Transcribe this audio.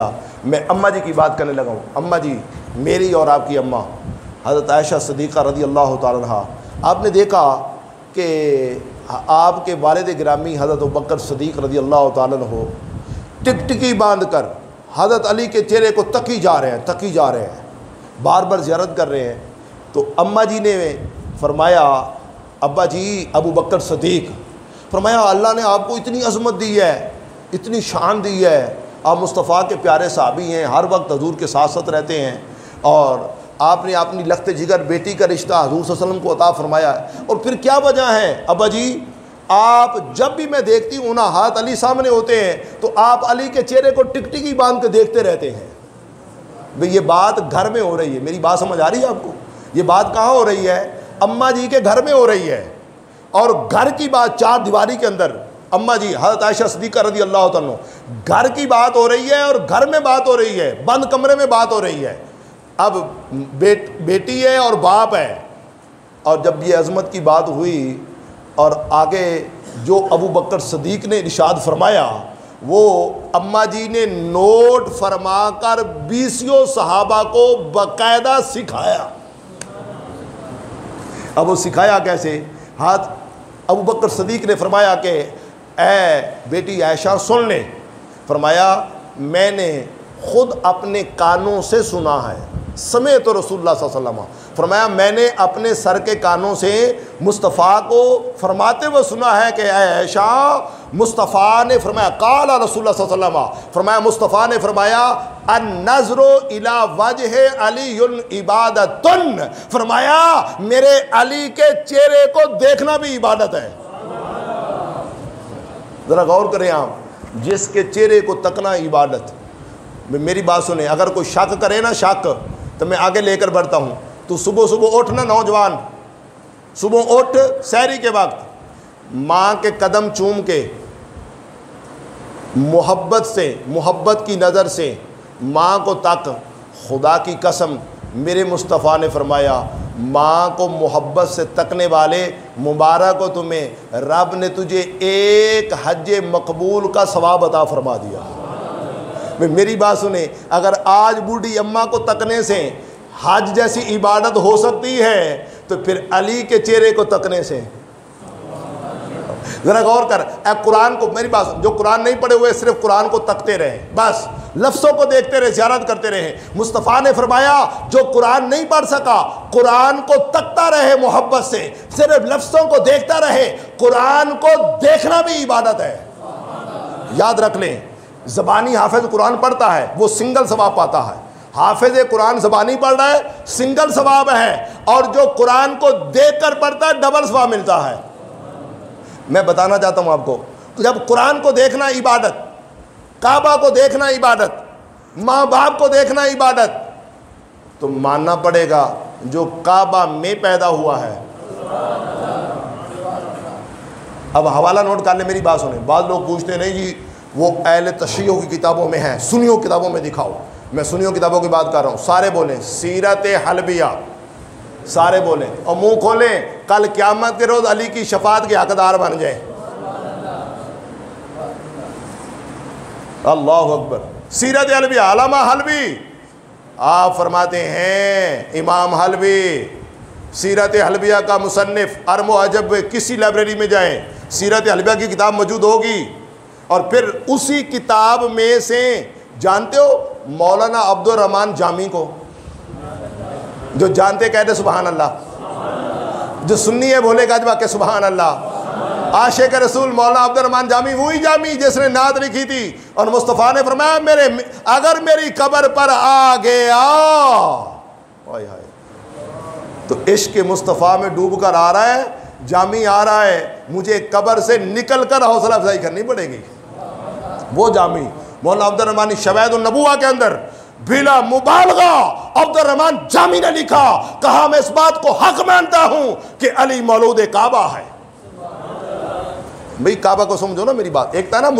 میں اماں جی کی بات کرنے لگا ہوں۔ اماں جی میری اور آپ کی اماں حضرت عائشہ صدیقہ رضی اللہ تعالیٰ عنہا، آپ نے دیکھا کہ آپ کے والد گرامی حضرت ابوبکر صدیق رضی اللہ تعالیٰ عنہ ٹکٹکی باندھ کر حضرت علی کے چہرے کو تکی جا رہے ہیں، بار بار زیارت کر رہے ہیں۔ تو اماں جی نے فرمایا، ابا جی ابوبکر صدیق، فرمایا اللہ نے آپ کو اتنی عظمت دی ہے، اتنی شان دی ہے، آپ مصطفیٰ کے پیارے صحابی ہیں، ہر وقت حضور کے ساتھ ساتھ رہتے ہیں، اور آپ نے اپنی لخت جگر بیٹی کا رشتہ حضور صلی اللہ علیہ وسلم کو عطا فرمایا ہے۔ اور پھر کیا وجہ ہے ابا جی؟ آپ جب بھی میں دیکھتی ہوں نا، ہاتھ علی سامنے ہوتے ہیں تو آپ علی کے چہرے کو ٹکٹکی باندھ کے دیکھتے رہتے ہیں۔ بھئی یہ بات گھر میں ہو رہی ہے، میری بات سمجھ آ رہی ہے آپ کو؟ یہ بات کہاں ہو رہی ہے؟ اماں جی کے گھر میں ہو رہی ہے، اور گھر کی بات چار دیواری کے اندر اماں جی حضرت عائشہ صدیقہ رضی اللہ تعالیٰ عنہ، گھر کی بات ہو رہی ہے اور گھر میں بات ہو رہی ہے، بند کمرے میں بات ہو رہی ہے۔ اب بیٹی ہے اور باپ ہے، اور جب یہ عظمت کی بات ہوئی اور آگے جو ابوبکر صدیق نے ارشاد فرمایا، وہ اماں جی نے نوٹ فرما کر 20 صحابہ کو باقاعدہ سکھایا۔ اب وہ سکھایا کیسے؟ ہاتھ ابوبکر صدیق نے فرمایا کہ اے بیٹی عائشہ سن لے، فرمایا میں نے خود اپنے کانوں سے سنا ہے، سمعت رسول اللہ صلی اللہ علیہ وسلم، فرمایا میں نے اپنے سر کے کانوں سے مصطفیٰ کو فرماتے ہوئے سنا ہے کہ اے عائشہ، مصطفیٰ نے فرمایا، قال رسول اللہ صلی اللہ علیہ وسلم، فرمایا مصطفیٰ نے فرمایا النظر الی وجہ علی عبادت، فرمایا میرے علی کے چہرے کو دیکھنا بھی عبادت ہے۔ ذرا غور کریں آپ، جس کے چہرے کو تکنا عبادت۔ میری بات سنیں، اگر کوئی شک کرے نا، شک، تو میں آگے لے کر بڑھتا ہوں۔ تو صبح اٹھ نا نوجوان، صبح اٹھ سحری کے وقت ماں کے قدم چوم کے محبت سے، محبت کی نظر سے ماں کو تک، خدا کی قسم میرے مصطفیٰ نے فرمایا ماں کو محبت سے تکنے والے مبارک ہو تمہیں، رب نے تجھے ایک حج مقبول کا ثواب عطا فرما دیا۔ میری بات سنیں، اگر آج بوڑھی اماں کو تکنے سے حج جیسی عبادت ہو سکتی ہے تو پھر علی کے چہرے کو تکنے سے۔ ذرا غور کر، اے قرآن کو، میری بات، جو قرآن نہیں پڑھے ہوئے صرف قرآن کو تکتے رہے، بس لفظوں کو دیکھتے رہے، زیارت کرتے رہے۔ مصطفیٰ نے فرمایا جو قرآن نہیں پڑھ سکا قرآن کو تکتا رہے محبت سے، صرف لفظوں کو دیکھتا رہے، قرآن کو دیکھنا بھی عبادت ہے۔ یاد رکھ لیں، زبانی حافظ قرآن پڑھتا ہے وہ سنگل ثواب پاتا ہے، حافظ قرآن زبانی پڑھ رہا ہے سنگل ثواب ہے، اور جو قرآن کو دیکھ کر پڑھتا ہے ڈبل ثواب ملتا ہے۔ میں بتانا چاہتا ہوں آپ کو، جب قرآن کو دیکھنا عبادت، کعبہ کو دیکھنا عبادت، ماں باپ کو دیکھنا عبادت، تو ماننا پڑے گا جو کعبہ میں پیدا ہوا ہے۔ اب حوالہ نوٹ کر لیں، میری بات سنیں۔ بعض لوگ پوچھتے نہیں جی وہ اہل تشیع کی کتابوں میں ہے، سنیوں کتابوں میں دکھاؤ۔ میں سنیوں کتابوں کی بات کر رہا ہوں، سارے بولیں سیرت حلبیہ، سارے بولیں اور منہ کھولیں، کل قیامت کے روز علی کی شفاعت کے حقدار بن جائیں۔ اللہ اکبر۔ سیرت حلبیہ، علامہ حلبی، آپ فرماتے ہیں امام حلبی سیرت حلبیہ کا مصنف، ارم و عجب، کسی لائبریری میں جائیں سیرت حلبیہ کی کتاب موجود ہوگی۔ اور پھر اسی کتاب میں سے جانتے ہو مولانا عبد الرحمن جامی کو، جو جانتے کہتے سبحان اللہ، جو سنی ہے بولے گا جب کہ سبحان اللہ۔ عاشق رسول مولانا عبد الرحمن جامی، وہی جامی جس نے نعت لکھی تھی، اور مصطفیٰ نے فرمایا اگر میری قبر پر آ گیا تو عشق مصطفیٰ میں ڈوب کر آ رہا ہے، جامی آ رہا ہے، مجھے قبر سے نکل کر حوصلہ افزائی کرنی پڑے گی۔ وہ جامی مولانا عبد الرحمن شواہد النبوہ کے اندر بلا مبالغہ عبد الرحمن جامی نے لکھا، کہا میں اس بات کو حق مانتا ہوں کہ علی مولود کعبہ ہے۔ بھئی کعبہ کو سمجھو نا، میری بات ایک تھا نا